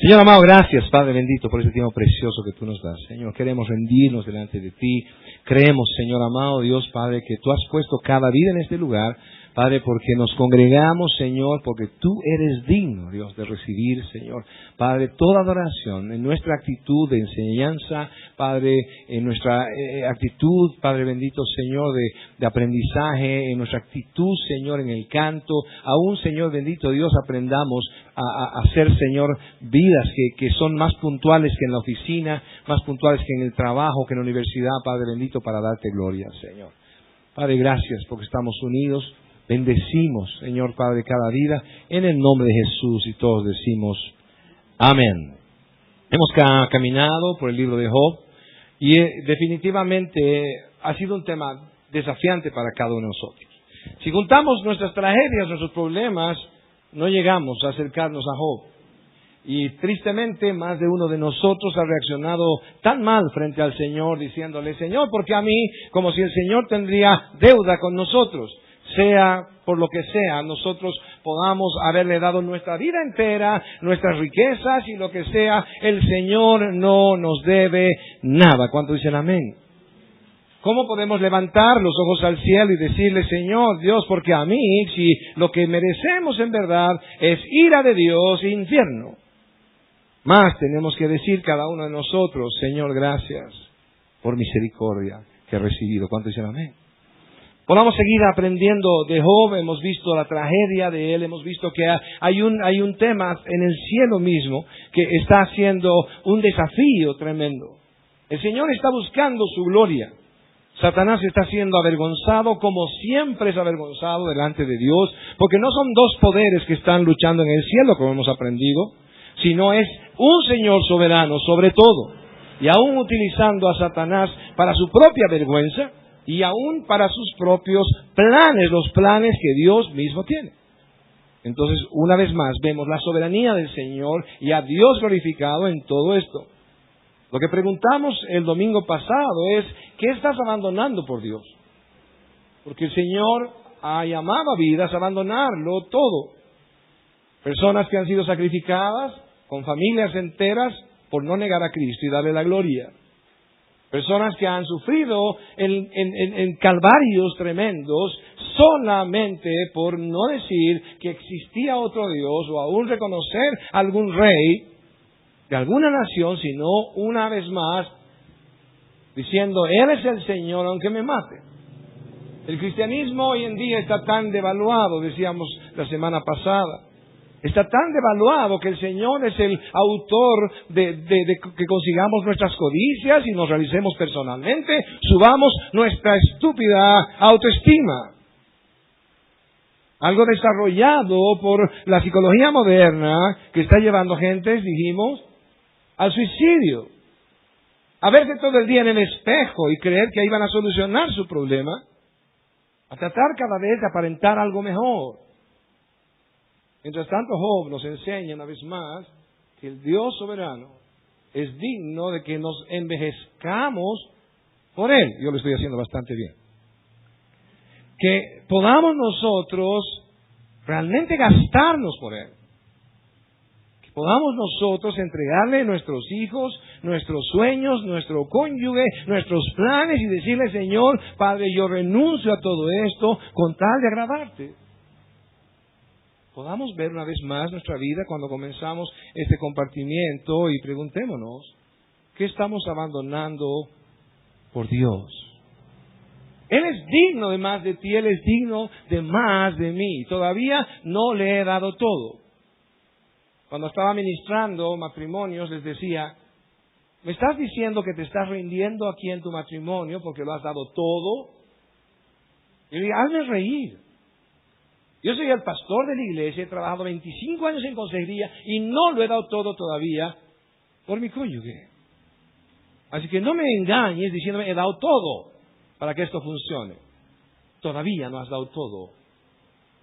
Señor amado, gracias, Padre bendito, por este tiempo precioso que tú nos das. Señor, queremos rendirnos delante de ti. Creemos, Señor amado Dios, Padre, que tú has puesto cada vida en este lugar, Padre, porque nos congregamos, Señor, porque tú eres digno, Dios, de recibir, Señor, Padre, toda adoración en nuestra actitud de enseñanza, Padre, en nuestra actitud, Padre bendito, Señor, de aprendizaje, en nuestra actitud, Señor, en el canto, aún, Señor bendito Dios, aprendamos a hacer, Señor, vidas que son más puntuales que en la oficina, más puntuales que en el trabajo, que en la universidad, Padre bendito, para darte gloria, Señor. Padre, gracias porque estamos unidos. Bendecimos, Señor Padre, cada vida en el nombre de Jesús y todos decimos amén. Hemos caminado por el libro de Job y definitivamente ha sido un tema desafiante para cada uno de nosotros. Si juntamos nuestras tragedias, nuestros problemas, no llegamos a acercarnos a Job. Y tristemente más de uno de nosotros ha reaccionado tan mal frente al Señor diciéndole: Señor, ¿por qué a mí? Como si el Señor tendría deuda con nosotros. Sea por lo que sea, nosotros podamos haberle dado nuestra vida entera, nuestras riquezas y lo que sea, el Señor no nos debe nada. ¿Cuántos dicen amén? ¿Cómo podemos levantar los ojos al cielo y decirle: Señor Dios, porque a mí, si lo que merecemos en verdad es ira de Dios e infierno? Más tenemos que decir cada uno de nosotros: Señor, gracias por misericordia que he recibido. ¿Cuántos dicen amén? Podamos seguir aprendiendo de Job. Hemos visto la tragedia de él, hemos visto que hay un tema en el cielo mismo que está haciendo un desafío tremendo. El Señor está buscando su gloria. Satanás está siendo avergonzado, como siempre es avergonzado delante de Dios, porque no son dos poderes que están luchando en el cielo, como hemos aprendido, sino es un Señor soberano sobre todo, y aún utilizando a Satanás para su propia vergüenza, y aún para sus propios planes, los planes que Dios mismo tiene. Entonces, una vez más, vemos la soberanía del Señor y a Dios glorificado en todo esto. Lo que preguntamos el domingo pasado es: ¿qué estás abandonando por Dios? Porque el Señor ha llamado a vidas a abandonarlo todo. Personas que han sido sacrificadas con familias enteras por no negar a Cristo y darle la gloria. Personas que han sufrido en calvarios tremendos solamente por no decir que existía otro Dios o aún reconocer algún rey de alguna nación, sino una vez más diciendo: Él es el Señor aunque me mate. El cristianismo hoy en día está tan devaluado, decíamos la semana pasada. Está tan devaluado que el Señor es el autor de que consigamos nuestras codicias y nos realicemos personalmente, subamos nuestra estúpida autoestima. Algo desarrollado por la psicología moderna que está llevando gentes, dijimos, al suicidio. A verse todo el día en el espejo y creer que ahí van a solucionar su problema, a tratar cada vez de aparentar algo mejor. Mientras tanto, Job nos enseña una vez más que el Dios soberano es digno de que nos envejezcamos por Él. Yo lo estoy haciendo bastante bien. Que podamos nosotros realmente gastarnos por Él. Que podamos nosotros entregarle nuestros hijos, nuestros sueños, nuestro cónyuge, nuestros planes y decirle: Señor, Padre, yo renuncio a todo esto con tal de agradarte. Podamos ver una vez más nuestra vida cuando comenzamos este compartimiento y preguntémonos: ¿qué estamos abandonando por Dios? Él es digno de más de ti, Él es digno de más de mí. Todavía no le he dado todo. Cuando estaba ministrando matrimonios les decía: ¿me estás diciendo que te estás rindiendo aquí en tu matrimonio porque lo has dado todo? Y le digo: hazme reír. Yo soy el pastor de la iglesia, he trabajado 25 años en consejería y no lo he dado todo todavía por mi cónyuge. Así que no me engañes diciéndome: he dado todo para que esto funcione. Todavía no has dado todo.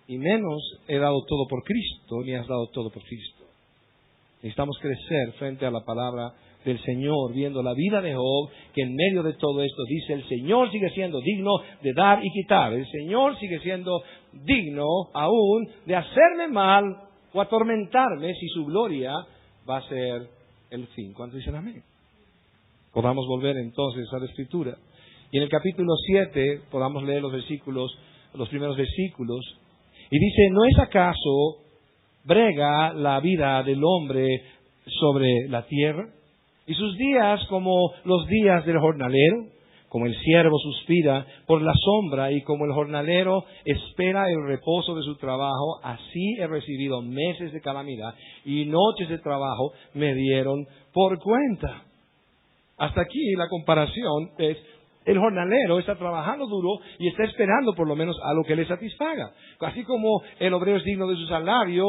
Y menos he dado todo por Cristo, ni has dado todo por Cristo. Necesitamos crecer frente a la palabra del Señor, viendo la vida de Job, que en medio de todo esto dice: el Señor sigue siendo digno de dar y quitar. El Señor sigue siendo digno aún de hacerme mal o atormentarme si su gloria va a ser el fin. ¿Cuántos dicen amén? Podamos volver entonces a la Escritura. Y en el capítulo 7 podamos leer los primeros versículos. Y dice, ¿no es acaso brega la vida del hombre sobre la tierra? Y sus días como los días del jornalero, como el siervo suspira por la sombra y como el jornalero espera el reposo de su trabajo, así he recibido meses de calamidad y noches de trabajo me dieron por cuenta. Hasta aquí la comparación es, el jornalero está trabajando duro y está esperando por lo menos algo que le satisfaga. Así como el obrero es digno de su salario,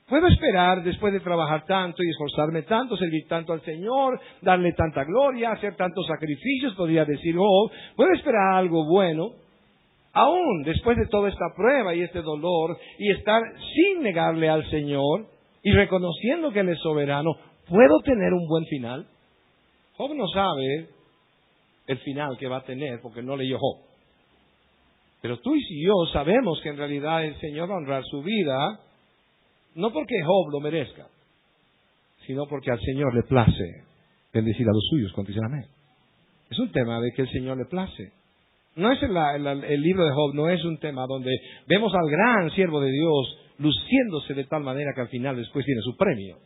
puedo esperar después de trabajar tanto y esforzarme tanto, servir tanto al Señor, darle tanta gloria, hacer tantos sacrificios, podría decir, puedo esperar algo bueno, aún después de toda esta prueba y este dolor, y estar sin negarle al Señor y reconociendo que Él es soberano, ¿puedo tener un buen final? Job no sabe el final que va a tener porque no leyó Job. Pero tú y yo sabemos que en realidad el Señor va a honrar su vida, no porque Job lo merezca, sino porque al Señor le place bendecir a los suyos. ¿Cuántos dicen amén? Es un tema de que el Señor le place. No es el libro de Job, no es un tema donde vemos al gran siervo de Dios luciéndose de tal manera que al final después tiene su premio.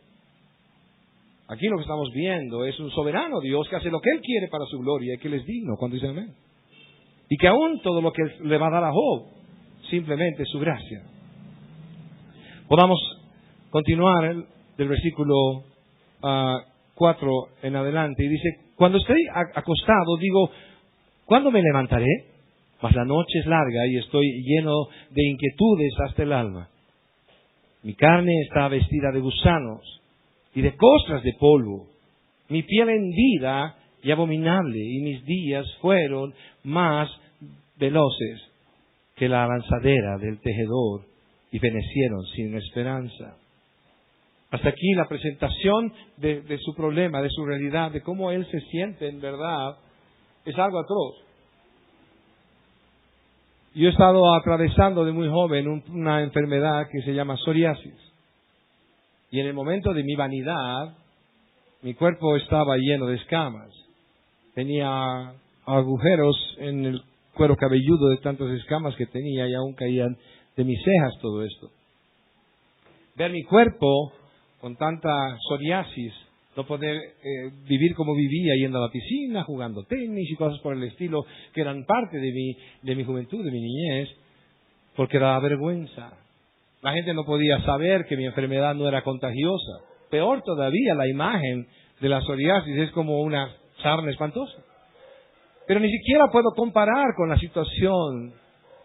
Aquí lo que estamos viendo es un soberano Dios que hace lo que Él quiere para su gloria y que Él es digno. ¿Cuántos dicen amén? Y que aún todo lo que le va a dar a Job simplemente es su gracia. Podamos continuar del versículo 4 en adelante. Y dice, cuando estoy acostado, digo, ¿cuándo me levantaré? Mas la noche es larga y estoy lleno de inquietudes hasta el alma. Mi carne está vestida de gusanos y de costras de polvo. Mi piel hendida y abominable, y mis días fueron más veloces que la lanzadera del tejedor, y fenecieron sin esperanza. Hasta aquí la presentación de su problema, de su realidad, de cómo él se siente en verdad, es algo atroz. Yo he estado atravesando de muy joven una enfermedad que se llama psoriasis. Y en el momento de mi vanidad, mi cuerpo estaba lleno de escamas. Tenía agujeros en el cuero cabelludo de tantas escamas que tenía y aún caían de mis cejas todo esto. Ver mi cuerpo con tanta psoriasis, no poder vivir como vivía, yendo a la piscina, jugando tenis y cosas por el estilo, que eran parte de mi juventud, de mi niñez, porque daba vergüenza. La gente no podía saber que mi enfermedad no era contagiosa. Peor todavía, la imagen de la psoriasis es como una sarna espantosa. Pero ni siquiera puedo comparar con la situación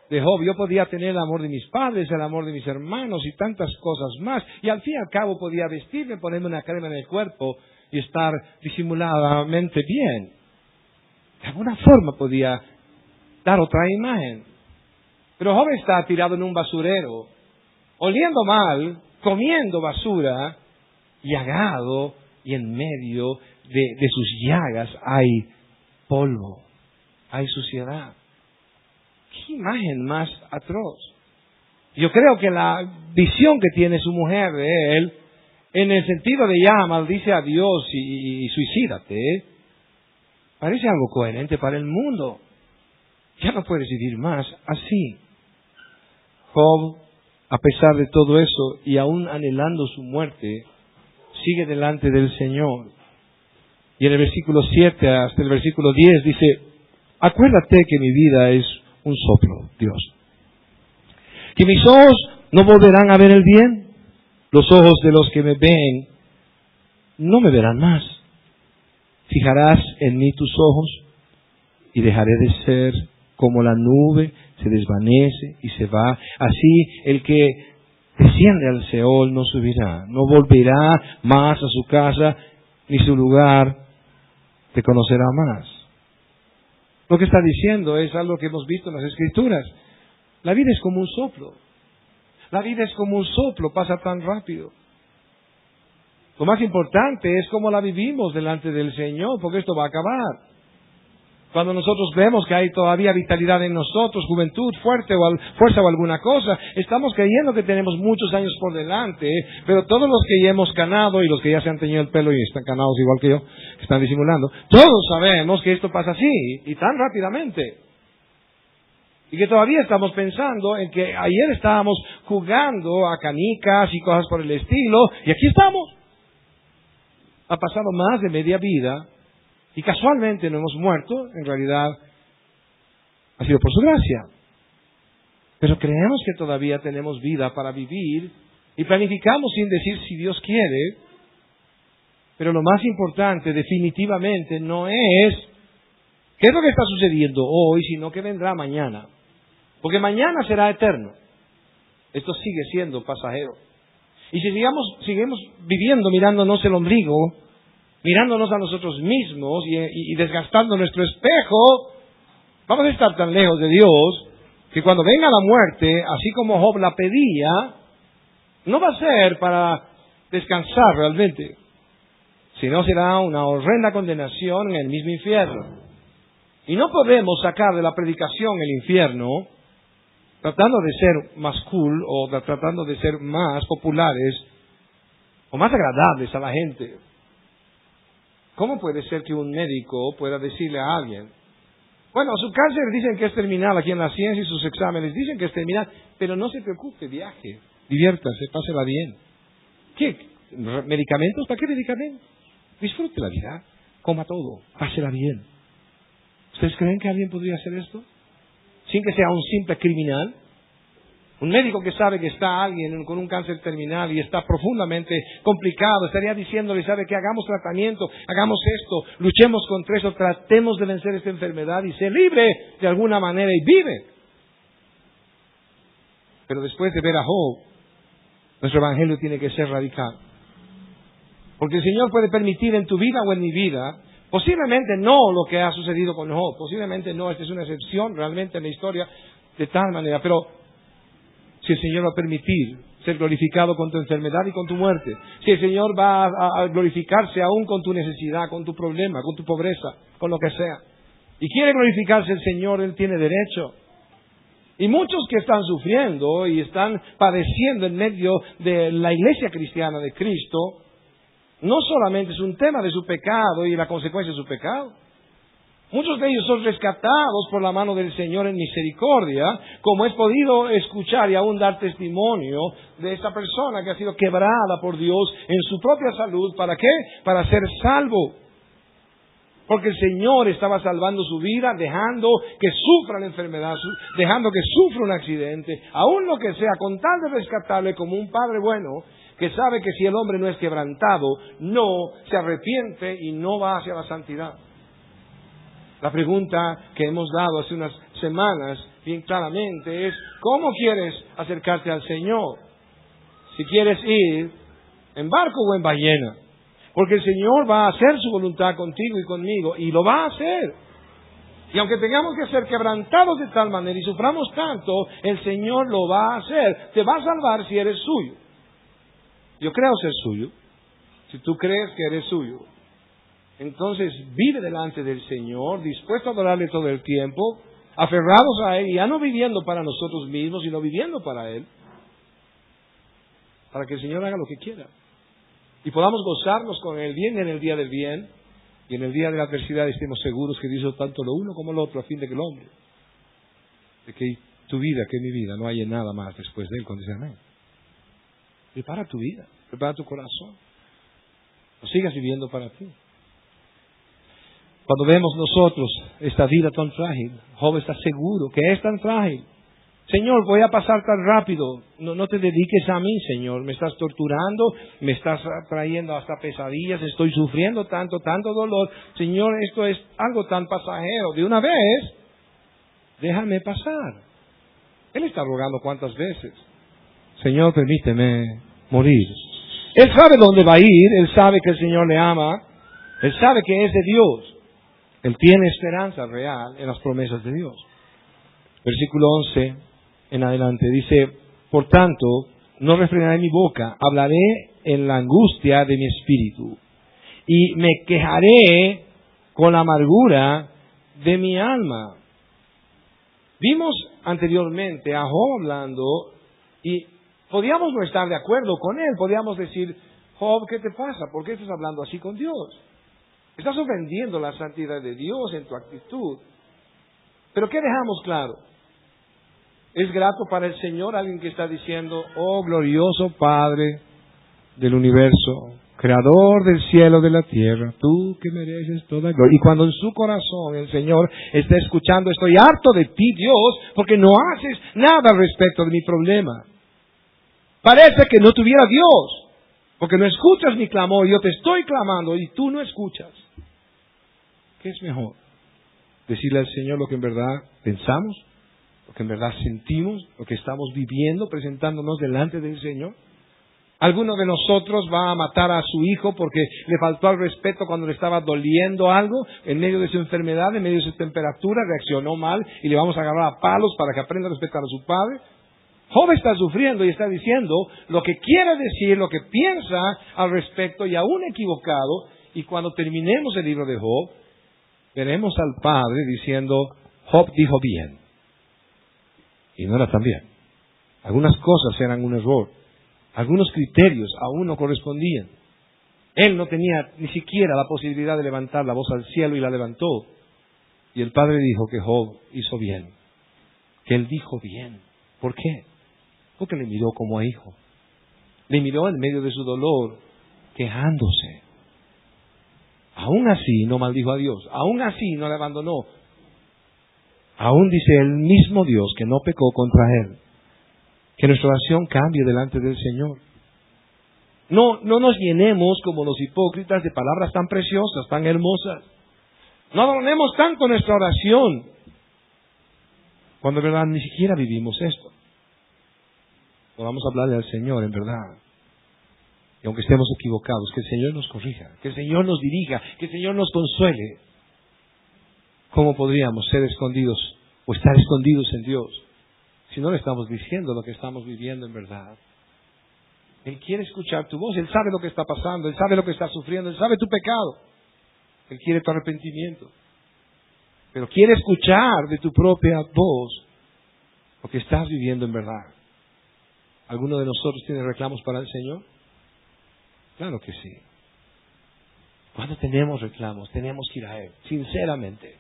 de Job. Yo podía tener el amor de mis padres, el amor de mis hermanos y tantas cosas más. Y al fin y al cabo podía vestirme, ponerme una crema en el cuerpo y estar disimuladamente bien. De alguna forma podía dar otra imagen. Pero Job está tirado en un basurero, oliendo mal, comiendo basura, llagado, y en medio de sus llagas hay polvo, hay suciedad. ¿Qué imagen más atroz? Yo creo que la visión que tiene su mujer de él, en el sentido de ya maldice a Dios y suicídate, parece algo coherente para el mundo. Ya no puedes vivir más así. Job, a pesar de todo eso y aún anhelando su muerte, sigue delante del Señor. Y en el versículo 7 hasta el versículo 10 dice, acuérdate que mi vida es un soplo, Dios. Que mis ojos no volverán a ver el bien, los ojos de los que me ven no me verán más. Fijarás en mí tus ojos y dejaré de ser como la nube se desvanece y se va. Así el que desciende al Seol no subirá, no volverá más a su casa, ni su lugar te conocerá más. Lo que está diciendo es algo que hemos visto en las Escrituras. La vida es como un soplo. La vida es como un soplo, pasa tan rápido. Lo más importante es cómo la vivimos delante del Señor, porque esto va a acabar. Cuando nosotros vemos que hay todavía vitalidad en nosotros, juventud, fuerza o alguna cosa, estamos creyendo que tenemos muchos años por delante, pero todos los que ya hemos canado y los que ya se han teñido el pelo y están canados igual que yo, que están disimulando, todos sabemos que esto pasa así y tan rápidamente. Y que todavía estamos pensando en que ayer estábamos jugando a canicas y cosas por el estilo, y aquí estamos. Ha pasado más de media vida y casualmente no hemos muerto, en realidad ha sido por su gracia. Pero creemos que todavía tenemos vida para vivir y planificamos sin decir si Dios quiere. Pero lo más importante definitivamente no es qué es lo que está sucediendo hoy, sino que vendrá mañana. Porque mañana será eterno. Esto sigue siendo pasajero. Y si seguimos viviendo mirándonos el ombligo, mirándonos a nosotros mismos y desgastando nuestro espejo, vamos a estar tan lejos de Dios que cuando venga la muerte, así como Job la pedía, no va a ser para descansar realmente, sino será una horrenda condenación en el mismo infierno. Y no podemos sacar de la predicación el infierno tratando de ser más cool o tratando de ser más populares o más agradables a la gente. ¿Cómo puede ser que un médico pueda decirle a alguien, bueno, su cáncer dicen que es terminal aquí en la ciencia y sus exámenes dicen que es terminal, pero no se preocupe, viaje, diviértase, pásela bien? ¿Qué? ¿Medicamentos? ¿Para qué medicamentos? Disfrute la vida, coma todo, pásela bien. ¿Ustedes creen que alguien podría hacer esto? Sin que sea un simple criminal. Un médico que sabe que está alguien con un cáncer terminal y está profundamente complicado, estaría diciéndole, sabe que hagamos tratamiento, hagamos esto, luchemos contra eso, tratemos de vencer esta enfermedad y ser libre de alguna manera y vive. Pero después de ver a Job, nuestro evangelio tiene que ser radical. Porque el Señor puede permitir en tu vida o en mi vida, posiblemente no lo que ha sucedido con Job, posiblemente no, esta es una excepción realmente en la historia de tal manera, pero si el Señor va a permitir ser glorificado con tu enfermedad y con tu muerte, si el Señor va a glorificarse aún con tu necesidad, con tu problema, con tu pobreza, con lo que sea, y quiere glorificarse el Señor, Él tiene derecho. Y muchos que están sufriendo y están padeciendo en medio de la iglesia cristiana de Cristo, no solamente es un tema de su pecado y la consecuencia de su pecado. Muchos de ellos son rescatados por la mano del Señor en misericordia, como he podido escuchar y aún dar testimonio de esta persona que ha sido quebrada por Dios en su propia salud. ¿Para qué? Para ser salvo. Porque el Señor estaba salvando su vida, dejando que sufra la enfermedad, dejando que sufra un accidente, aún lo que sea, con tal de rescatarle como un Padre bueno, que sabe que si el hombre no es quebrantado, no se arrepiente y no va hacia la santidad. La pregunta que hemos dado hace unas semanas, bien claramente, es ¿cómo quieres acercarte al Señor? Si quieres ir en barco o en ballena. Porque el Señor va a hacer su voluntad contigo y conmigo, y lo va a hacer. Y aunque tengamos que ser quebrantados de tal manera y suframos tanto, el Señor lo va a hacer. Te va a salvar si eres suyo. Yo creo ser suyo. Si tú crees que eres suyo, entonces vive delante del Señor, dispuesto a adorarle todo el tiempo, aferrados a Él, y ya no viviendo para nosotros mismos, sino viviendo para Él, para que el Señor haga lo que quiera. Y podamos gozarnos con el bien en el día del bien, y en el día de la adversidad estemos seguros que Dios hizo tanto lo uno como lo otro a fin de que el hombre, de que tu vida, que mi vida, no haya nada más después de Él, cuando dice amén. Prepara tu vida, prepara tu corazón, no sigas viviendo para ti. Cuando vemos nosotros esta vida tan frágil, Job está seguro que es tan frágil. Señor, voy a pasar tan rápido. No te dediques a mí, Señor. Me estás torturando, me estás trayendo hasta pesadillas, estoy sufriendo tanto dolor. Señor, esto es algo tan pasajero. De una vez, déjame pasar. Él está rogando cuántas veces. Señor, permíteme morir. Él sabe dónde va a ir, él sabe que el Señor le ama, él sabe que es de Dios. Él tiene esperanza real en las promesas de Dios. Versículo 11 en adelante dice, por tanto, no refrenaré mi boca, hablaré en la angustia de mi espíritu, y me quejaré con la amargura de mi alma. Vimos anteriormente a Job hablando y podíamos no estar de acuerdo con él. Podíamos decir, Job, ¿qué te pasa? ¿Por qué estás hablando así con Dios? Estás ofendiendo la santidad de Dios en tu actitud. Pero ¿qué dejamos claro? ¿Es grato para el Señor alguien que está diciendo, oh glorioso Padre del universo, Creador del cielo y de la tierra, tú que mereces toda gloria? Y cuando en su corazón el Señor está escuchando, estoy harto de ti, Dios, porque no haces nada al respecto de mi problema. Parece que no tuviera Dios, porque no escuchas mi clamor, yo te estoy clamando y tú no escuchas. ¿Qué es mejor? Decirle al Señor lo que en verdad pensamos, lo que en verdad sentimos, lo que estamos viviendo, presentándonos delante del Señor. ¿Alguno de nosotros va a matar a su hijo porque le faltó al respeto cuando le estaba doliendo algo en medio de su enfermedad, en medio de su temperatura, reaccionó mal y le vamos a agarrar a palos para que aprenda a respetar a su padre? Job está sufriendo y está diciendo lo que quiere decir, lo que piensa al respecto y aún equivocado. Y cuando terminemos el libro de Job, veremos al Padre diciendo, Job dijo bien. Y no era tan bien. Algunas cosas eran un error. Algunos criterios aún no correspondían. Él no tenía ni siquiera la posibilidad de levantar la voz al cielo y la levantó. Y el Padre dijo que Job hizo bien. Que él dijo bien. ¿Por qué? Porque le miró como a hijo. Le miró en medio de su dolor, quejándose. Aún así no maldijo a Dios. Aún así no le abandonó. Aún dice el mismo Dios que no pecó contra él. Que nuestra oración cambie delante del Señor. No nos llenemos como los hipócritas de palabras tan preciosas, tan hermosas. No adornemos tanto nuestra oración, cuando en verdad ni siquiera vivimos esto. Podamos hablarle al Señor en verdad. Y aunque estemos equivocados, que el Señor nos corrija, que el Señor nos dirija, que el Señor nos consuele. ¿Cómo podríamos ser escondidos o estar escondidos en Dios si no le estamos diciendo lo que estamos viviendo en verdad? Él quiere escuchar tu voz, Él sabe lo que está pasando, Él sabe lo que estás sufriendo, Él sabe tu pecado. Él quiere tu arrepentimiento. Pero quiere escuchar de tu propia voz lo que estás viviendo en verdad. ¿Alguno de nosotros tiene reclamos para el Señor? Claro que sí. Cuando tenemos reclamos, tenemos que ir a Él, sinceramente.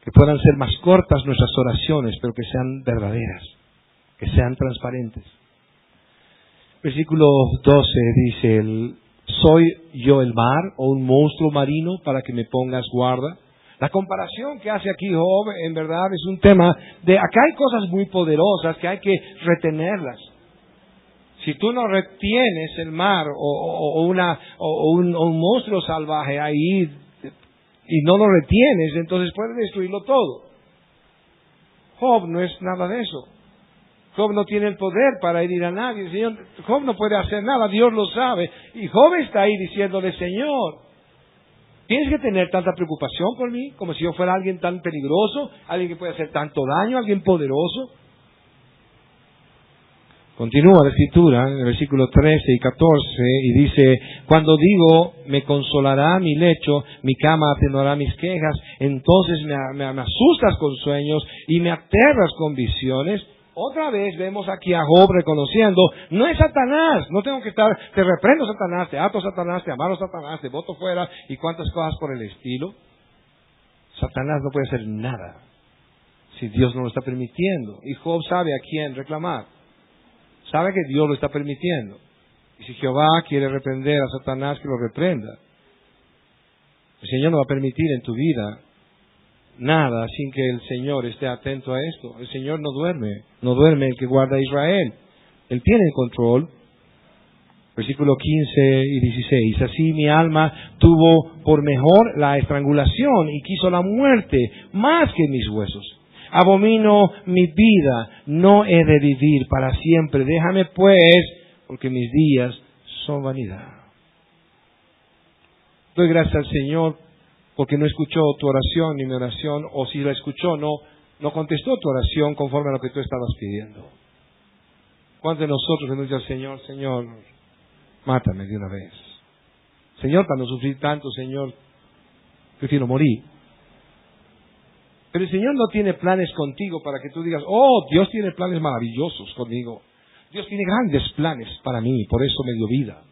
Que puedan ser más cortas nuestras oraciones, pero que sean verdaderas, que sean transparentes. Versículo 12 dice, ¿soy yo el mar o un monstruo marino para que me pongas guarda? La comparación que hace aquí Job, en verdad, es un tema de, acá hay cosas muy poderosas que hay que retenerlas. Si tú no retienes el mar o un monstruo salvaje ahí y no lo retienes, entonces puedes destruirlo todo. Job no es nada de eso. Job no tiene el poder para herir a nadie. Señor, Job no puede hacer nada, Dios lo sabe. Y Job está ahí diciéndole, Señor, ¿tienes que tener tanta preocupación por mí? Como si yo fuera alguien tan peligroso, alguien que puede hacer tanto daño, alguien poderoso. Continúa la escritura en el versículo 13 y 14 y dice, cuando digo, me consolará mi lecho, mi cama atenuará mis quejas, entonces me asustas con sueños y me aterras con visiones. Otra vez vemos aquí a Job reconociendo, no es Satanás, no tengo que estar, te reprendo Satanás, te ato Satanás, te amaro Satanás, te boto fuera y cuantas cosas por el estilo. Satanás no puede hacer nada si Dios no lo está permitiendo. Y Job sabe a quién reclamar. Sabe que Dios lo está permitiendo. Y si Jehová quiere reprender a Satanás, que lo reprenda. El Señor no va a permitir en tu vida nada sin que el Señor esté atento a esto. El Señor no duerme el que guarda a Israel. Él tiene el control. Versículo 15 y 16. Así mi alma tuvo por mejor la estrangulación y quiso la muerte más que mis huesos. Abomino mi vida, no he de vivir para siempre. Déjame pues, porque mis días son vanidad. Doy gracias al Señor porque no escuchó tu oración ni mi oración, o si la escuchó, no contestó tu oración conforme a lo que tú estabas pidiendo. ¿Cuántos de nosotros hemos dicho al Señor, Señor, mátame de una vez? Señor, para no sufrir tanto, Señor, prefiero morir. Pero el Señor no tiene planes contigo para que tú digas, oh, Dios tiene planes maravillosos conmigo. Dios tiene grandes planes para mí, por eso me dio vida.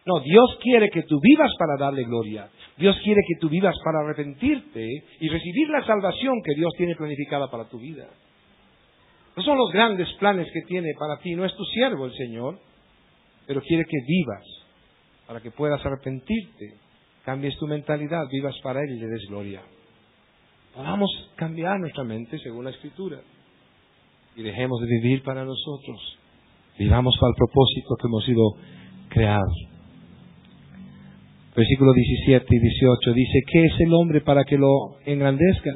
No, Dios quiere que tú vivas para darle gloria. Dios quiere que tú vivas para arrepentirte y recibir la salvación que Dios tiene planificada para tu vida. No son los grandes planes que tiene para ti, no es tu siervo el Señor, pero quiere que vivas para que puedas arrepentirte, cambies tu mentalidad, vivas para Él y le des gloria. Podamos cambiar nuestra mente según la Escritura y dejemos de vivir para nosotros. Vivamos para el propósito que hemos sido creados. Versículos 17 y 18 dice, ¿qué es el hombre para que lo engrandezcas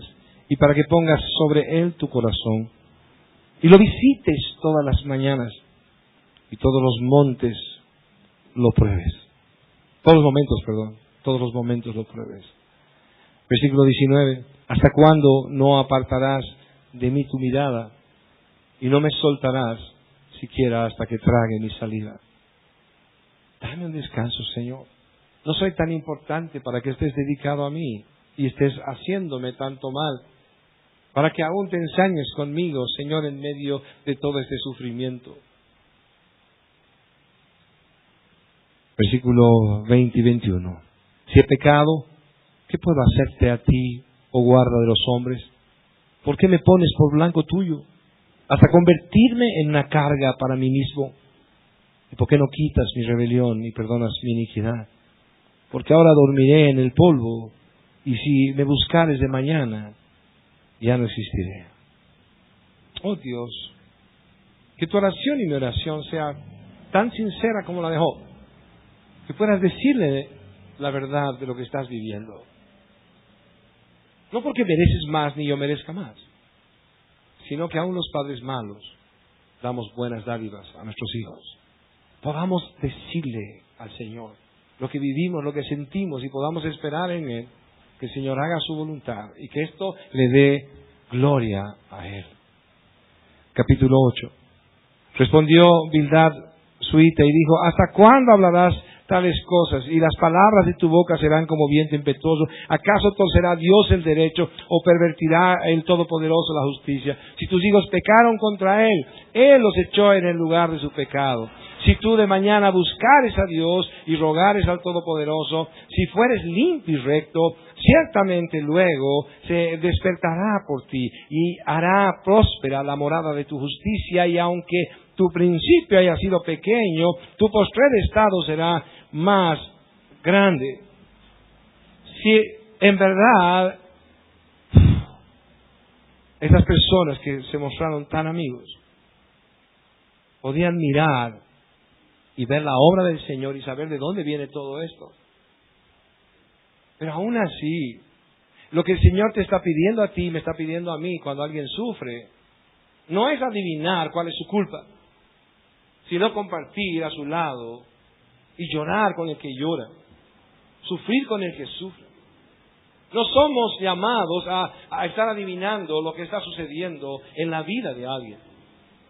y para que pongas sobre él tu corazón y lo visites todas las mañanas y todos los montes lo pruebes? Todos los momentos lo pruebes. Versículo 19, ¿hasta cuándo no apartarás de mí tu mirada y no me soltarás siquiera hasta que trague mi salida? Dame un descanso, Señor. No soy tan importante para que estés dedicado a mí y estés haciéndome tanto mal, para que aún te ensañes conmigo, Señor, en medio de todo este sufrimiento. Versículo 20 y 21. Si he pecado, ¿qué puedo hacerte a ti, oh guarda de los hombres? ¿Por qué me pones por blanco tuyo, hasta convertirme en una carga para mí mismo? ¿Y por qué no quitas mi rebelión y perdonas mi iniquidad? Porque ahora dormiré en el polvo, y si me buscares de mañana, ya no existiré. Oh Dios, que tu oración y mi oración sea tan sincera como la de Job, que puedas decirle la verdad de lo que estás viviendo. No porque mereces más ni yo merezca más, sino que aún los padres malos damos buenas dádivas a nuestros hijos. Podamos decirle al Señor lo que vivimos, lo que sentimos, y podamos esperar en Él que el Señor haga su voluntad y que esto le dé gloria a Él. Capítulo 8. Respondió Bildad su hita y dijo, ¿hasta cuándo hablarás tales cosas? Y las palabras de tu boca serán como viento impetuoso. ¿Acaso torcerá Dios el derecho o pervertirá el Todopoderoso la justicia? Si tus hijos pecaron contra Él, Él los echó en el lugar de su pecado. Si tú de mañana buscares a Dios y rogares al Todopoderoso, si fueres limpio y recto, ciertamente luego se despertará por ti y hará próspera la morada de tu justicia, y aunque tu principio haya sido pequeño, tu postrer estado será más grande. Si en verdad esas personas que se mostraron tan amigos podían mirar y ver la obra del Señor y saber de dónde viene todo esto. Pero aún así, lo que el Señor te está pidiendo a ti, me está pidiendo a mí cuando alguien sufre, no es adivinar cuál es su culpa, sino compartir a su lado y llorar con el que llora, sufrir con el que sufre. No somos llamados a estar adivinando lo que está sucediendo en la vida de alguien.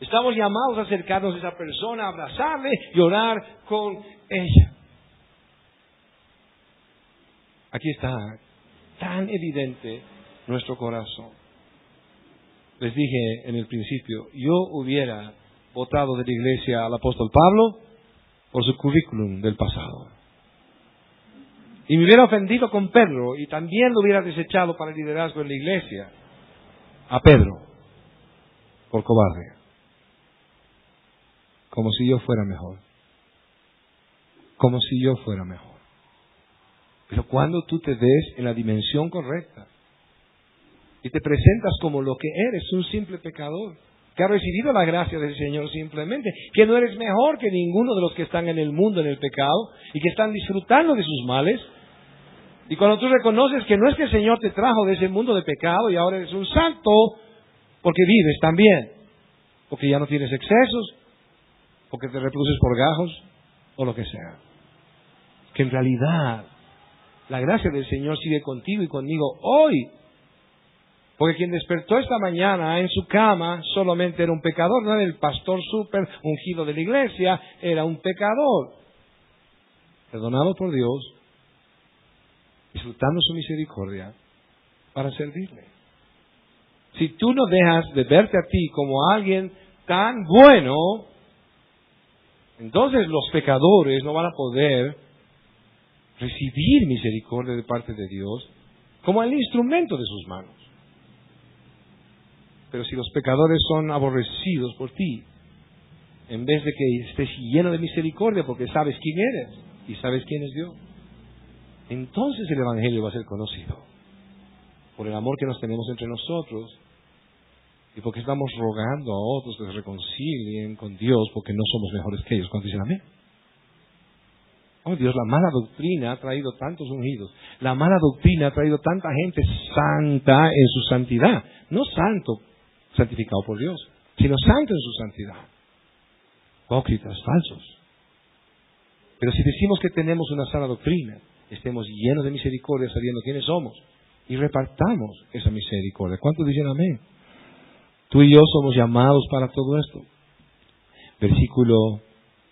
Estamos llamados a acercarnos a esa persona, a abrazarle y orar con ella. Aquí está tan evidente nuestro corazón. Les dije en el principio, yo hubiera votado de la iglesia al apóstol Pablo por su currículum del pasado. Y me hubiera ofendido con Pedro y también lo hubiera desechado para el liderazgo en la iglesia a Pedro por cobarde. Como si yo fuera mejor. Como si yo fuera mejor. Pero cuando tú te ves en la dimensión correcta y te presentas como lo que eres, un simple pecador, que ha recibido la gracia del Señor simplemente, que no eres mejor que ninguno de los que están en el mundo en el pecado y que están disfrutando de sus males, y cuando tú reconoces que no es que el Señor te trajo de ese mundo de pecado y ahora eres un santo porque vives también, porque ya no tienes excesos, porque te reproduces por gajos o lo que sea. Que en realidad la gracia del Señor sigue contigo y conmigo hoy. Porque quien despertó esta mañana en su cama solamente era un pecador, no era el pastor súper ungido de la iglesia, era un pecador. Perdonado por Dios y disfrutando su misericordia para servirle. Si tú no dejas de verte a ti como alguien tan bueno, entonces los pecadores no van a poder recibir misericordia de parte de Dios como el instrumento de sus manos. Pero si los pecadores son aborrecidos por ti, en vez de que estés lleno de misericordia porque sabes quién eres y sabes quién es Dios, entonces el Evangelio va a ser conocido por el amor que nos tenemos entre nosotros y porque estamos rogando a otros que se reconcilien con Dios porque no somos mejores que ellos. ¿Cuántos dicen amén? Oh Dios, la mala doctrina ha traído tantos ungidos. La mala doctrina ha traído tanta gente santa en su santidad. No santo santificado por Dios, sino santo en su santidad. Hipócritas, falsos. Pero si decimos que tenemos una sana doctrina, estemos llenos de misericordia sabiendo quiénes somos y repartamos esa misericordia. ¿Cuántos dicen amén? Tú y yo somos llamados para todo esto. Versículo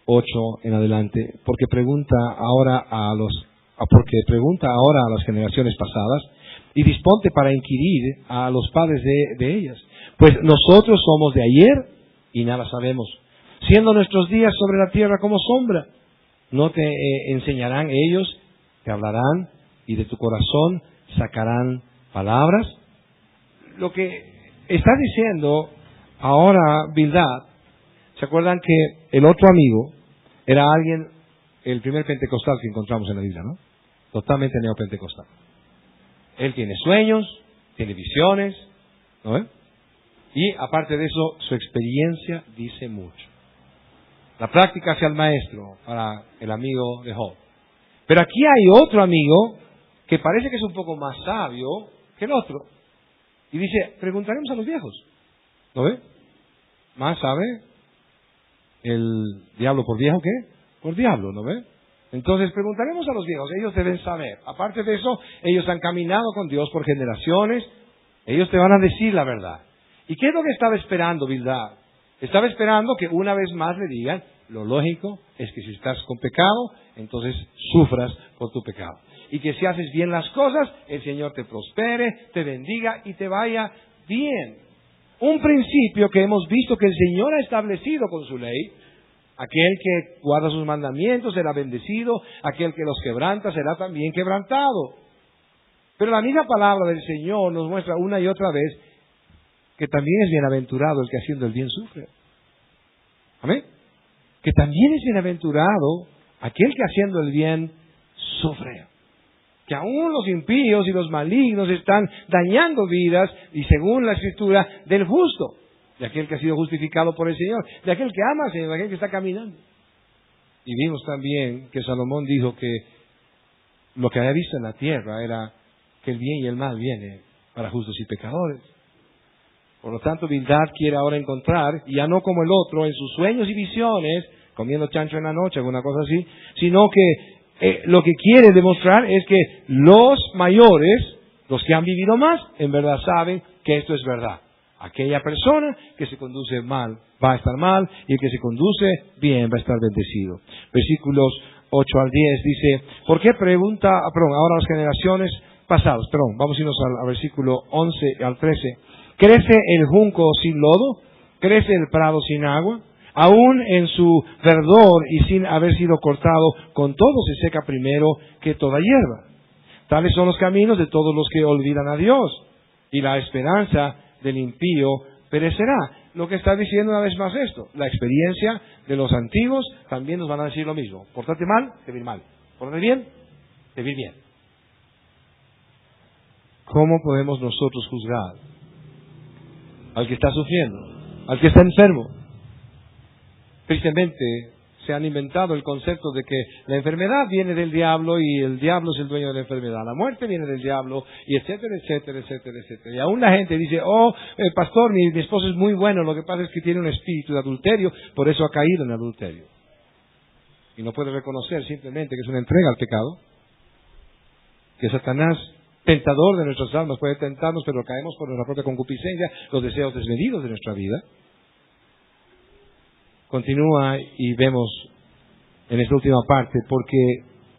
8 en adelante, porque pregunta ahora a las generaciones pasadas y disponte para inquirir a los padres de ellas. Pues nosotros somos de ayer y nada sabemos, siendo nuestros días sobre la tierra como sombra. No te enseñarán ellos, te hablarán y de tu corazón sacarán palabras. Lo que está diciendo ahora Bildad, ¿se acuerdan que el otro amigo era alguien, el primer pentecostal que encontramos en la Biblia, ¿no? Totalmente neopentecostal. Él tiene sueños, tiene visiones, ¿no? Y aparte de eso, su experiencia dice mucho. La práctica hacia el maestro para el amigo de Job. Pero aquí hay otro amigo que parece que es un poco más sabio que el otro. Y dice, preguntaremos a los viejos. ¿No ve? Más sabe el diablo por viejo que por diablo, ¿no ve? Entonces preguntaremos a los viejos, ellos deben saber. Aparte de eso, ellos han caminado con Dios por generaciones, ellos te van a decir la verdad. ¿Y qué es lo que estaba esperando Bildad? Estaba esperando que una vez más le digan, lo lógico es que si estás con pecado, entonces sufras por tu pecado. Y que si haces bien las cosas, el Señor te prospere, te bendiga y te vaya bien. Un principio que hemos visto que el Señor ha establecido con su ley. Aquel que guarda sus mandamientos será bendecido, aquel que los quebranta será también quebrantado. Pero la misma palabra del Señor nos muestra una y otra vez que también es bienaventurado el que haciendo el bien sufre. Amén. Que también es bienaventurado aquel que haciendo el bien sufre. Que aún los impíos y los malignos están dañando vidas, y según la Escritura, del justo, de aquel que ha sido justificado por el Señor, de aquel que ama al Señor, de aquel que está caminando. Y vimos también que Salomón dijo que lo que había visto en la tierra era que el bien y el mal viene para justos y pecadores. Por lo tanto, Bildad quiere ahora encontrar, ya no como el otro, en sus sueños y visiones, comiendo chancho en la noche, alguna cosa así, sino que lo que quiere demostrar es que los mayores, los que han vivido más, en verdad saben que esto es verdad. Aquella persona que se conduce mal va a estar mal, y el que se conduce bien va a estar bendecido. Versículos 8 al 10 dice, ¿por qué ahora las generaciones pasadas? Vamos a irnos al versículo 11 al 13. ¿Crece el junco sin lodo? ¿Crece el prado sin agua? Aún en su verdor y sin haber sido cortado, con todo se seca primero que toda hierba. Tales son los caminos de todos los que olvidan a Dios, y la esperanza del impío perecerá. Lo que está diciendo una vez más esto, la experiencia de los antiguos también nos van a decir lo mismo. Pórtate mal, te vir mal. Pórtate bien, te vir bien. ¿Cómo podemos nosotros juzgar al que está sufriendo, al que está enfermo? Tristemente se han inventado el concepto de que la enfermedad viene del diablo y el diablo es el dueño de la enfermedad. La muerte viene del diablo y etcétera, etcétera, etcétera, etcétera. Y aún la gente dice, pastor, mi esposo es muy bueno, lo que pasa es que tiene un espíritu de adulterio, por eso ha caído en adulterio. Y no puede reconocer simplemente que es una entrega al pecado, que Satanás, tentador de nuestras almas, puede tentarnos, pero caemos por nuestra propia concupiscencia, los deseos desmedidos de nuestra vida. Continúa y vemos en esta última parte, porque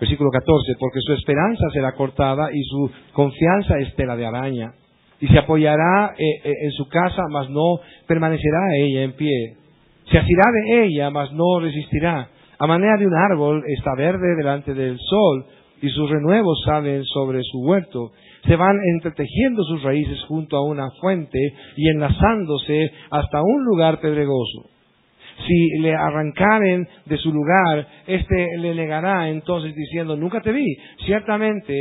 Versículo 14, porque su esperanza será cortada y su confianza es tela de araña. Y se apoyará en su casa, mas no permanecerá ella en pie. Se asirá de ella, mas no resistirá. A manera de un árbol está verde delante del sol, y sus renuevos salen sobre su huerto. Se van entretejiendo sus raíces junto a una fuente y enlazándose hasta un lugar pedregoso. Si le arrancaren de su lugar, le negará entonces diciendo, nunca te vi. Ciertamente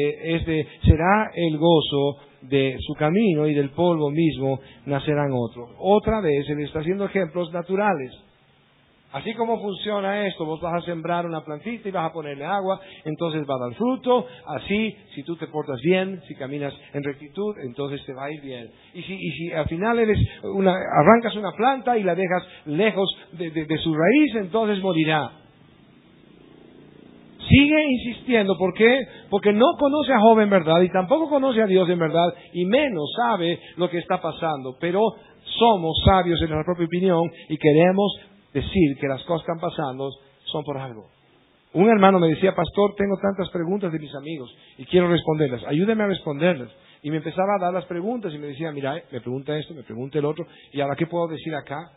será el gozo de su camino y del polvo mismo nacerán otros. Otra vez Él está haciendo ejemplos naturales. Así como funciona esto, vos vas a sembrar una plantita y vas a ponerle agua, entonces va a dar fruto. Así, si tú te portas bien, si caminas en rectitud, entonces te va a ir bien. Y si al final arrancas una planta y la dejas lejos de su raíz, entonces morirá. Sigue insistiendo, ¿por qué? Porque no conoce a Job en verdad y tampoco conoce a Dios en verdad y menos sabe lo que está pasando. Pero somos sabios en nuestra propia opinión y queremos decir que las cosas que están pasando son por algo. Un hermano me decía, pastor, tengo tantas preguntas de mis amigos y quiero responderlas, ayúdeme a responderlas. Y me empezaba a dar las preguntas y me decía, mira, me pregunta esto, me pregunta el otro, y ahora ¿qué puedo decir acá?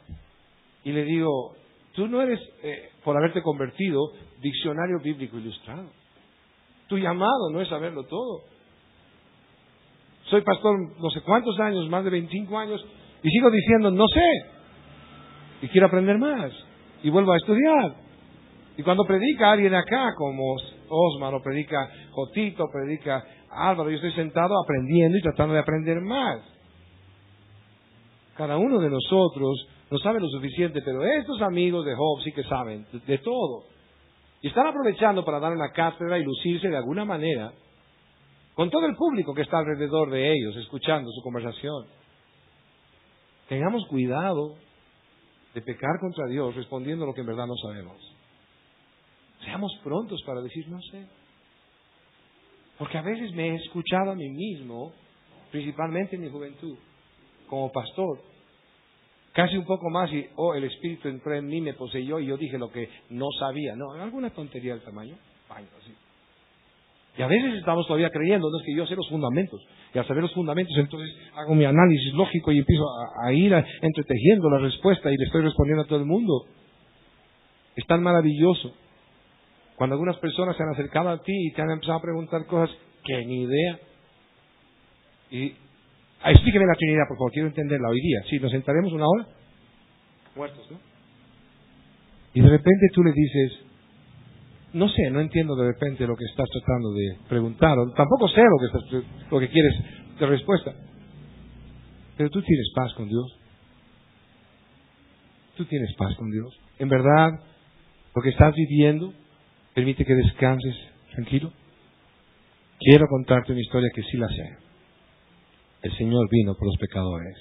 Y le digo, tú no eres, por haberte convertido, diccionario bíblico ilustrado. Tu llamado no es saberlo todo. Soy pastor no sé cuántos años, más de 25 años, y sigo diciendo, no sé. Y quiero aprender más. Y vuelvo a estudiar. Y cuando predica alguien acá, como Osman, o predica Jotito, predica Álvaro, yo estoy sentado aprendiendo y tratando de aprender más. Cada uno de nosotros no sabe lo suficiente, pero estos amigos de Job sí que saben de todo. Y están aprovechando para dar una cátedra y lucirse de alguna manera con todo el público que está alrededor de ellos, escuchando su conversación. Tengamos cuidado de pecar contra Dios respondiendo lo que en verdad no sabemos. Seamos prontos para decir no sé. Porque a veces me he escuchado a mí mismo, principalmente en mi juventud, como pastor, casi un poco más y el Espíritu entró en mí, me poseyó y yo dije lo que no sabía. No, alguna tontería del tamaño, así. Y a veces estamos todavía creyendo, no es que yo sé los fundamentos. Y al saber los fundamentos, entonces hago mi análisis lógico y empiezo a ir entretejiendo la respuesta y le estoy respondiendo a todo el mundo. Es tan maravilloso cuando algunas personas se han acercado a ti y te han empezado a preguntar cosas que ni idea. Y explíqueme la Trinidad, por favor, quiero entenderla hoy día. Sí, nos sentaremos una hora, muertos, ¿no? Y de repente tú le dices, no sé, no entiendo de repente lo que estás tratando de preguntar, o tampoco sé lo que quieres de respuesta. Pero tú tienes paz con Dios. Tú tienes paz con Dios. En verdad, lo que estás viviendo permite que descanses tranquilo. Quiero contarte una historia que sí la sé. El Señor vino por los pecadores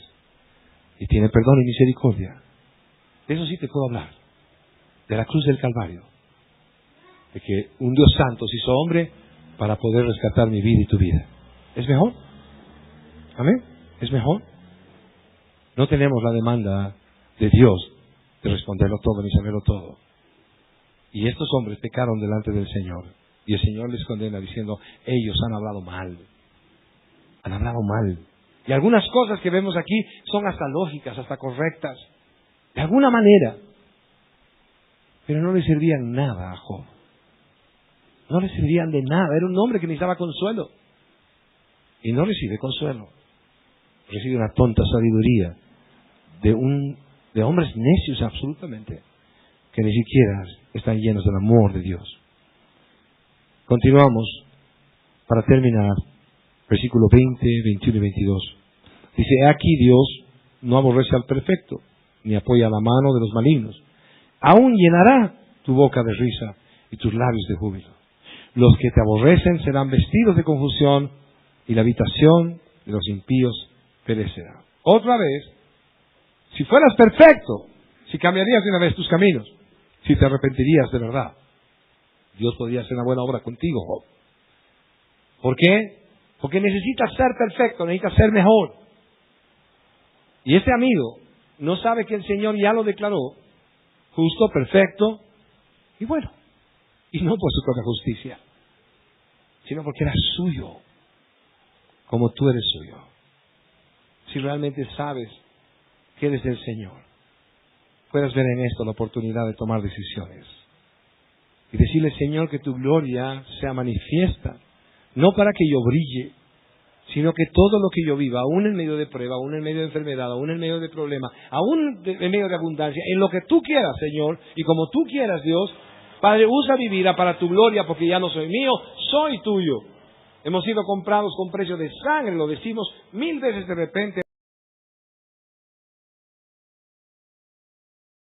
y tiene perdón y misericordia. De eso sí te puedo hablar. De la cruz del Calvario. De que un Dios santo se hizo hombre para poder rescatar mi vida y tu vida. ¿Es mejor? ¿Amén? ¿Es mejor? No tenemos la demanda de Dios de responderlo todo ni saberlo todo. Y estos hombres pecaron delante del Señor. Y el Señor les condena diciendo, ellos han hablado mal. Han hablado mal. Y algunas cosas que vemos aquí son hasta lógicas, hasta correctas. De alguna manera. Pero no le servían nada a Job. No le servían de nada. Era un hombre que necesitaba consuelo. Y no recibe consuelo. Recibe una tonta sabiduría de hombres necios absolutamente, que ni siquiera están llenos del amor de Dios. Continuamos para terminar. Versículo 20, 21 y 22. Dice, he aquí Dios no aborrece al perfecto, ni apoya la mano de los malignos. Aún llenará tu boca de risa y tus labios de júbilo. Los que te aborrecen serán vestidos de confusión y la habitación de los impíos perecerá. Otra vez, si fueras perfecto, si cambiarías de una vez tus caminos, si te arrepentirías de verdad, Dios podría hacer una buena obra contigo, Job. ¿Por qué? Porque necesitas ser perfecto, necesitas ser mejor. Y este amigo no sabe que el Señor ya lo declaró justo, perfecto y bueno. Y no por su propia justicia, sino porque eras suyo, como tú eres suyo. Si realmente sabes que eres del Señor, puedas ver en esto la oportunidad de tomar decisiones y decirle, Señor, que tu gloria sea manifiesta, no para que yo brille, sino que todo lo que yo viva, aún en medio de prueba, aún en medio de enfermedad, aún en medio de problema, aún en medio de abundancia, en lo que tú quieras, Señor, y como tú quieras, Dios, Padre, usa mi vida para tu gloria, porque ya no soy mío, soy tuyo. Hemos sido comprados con precio de sangre, lo decimos 1000 veces de repente.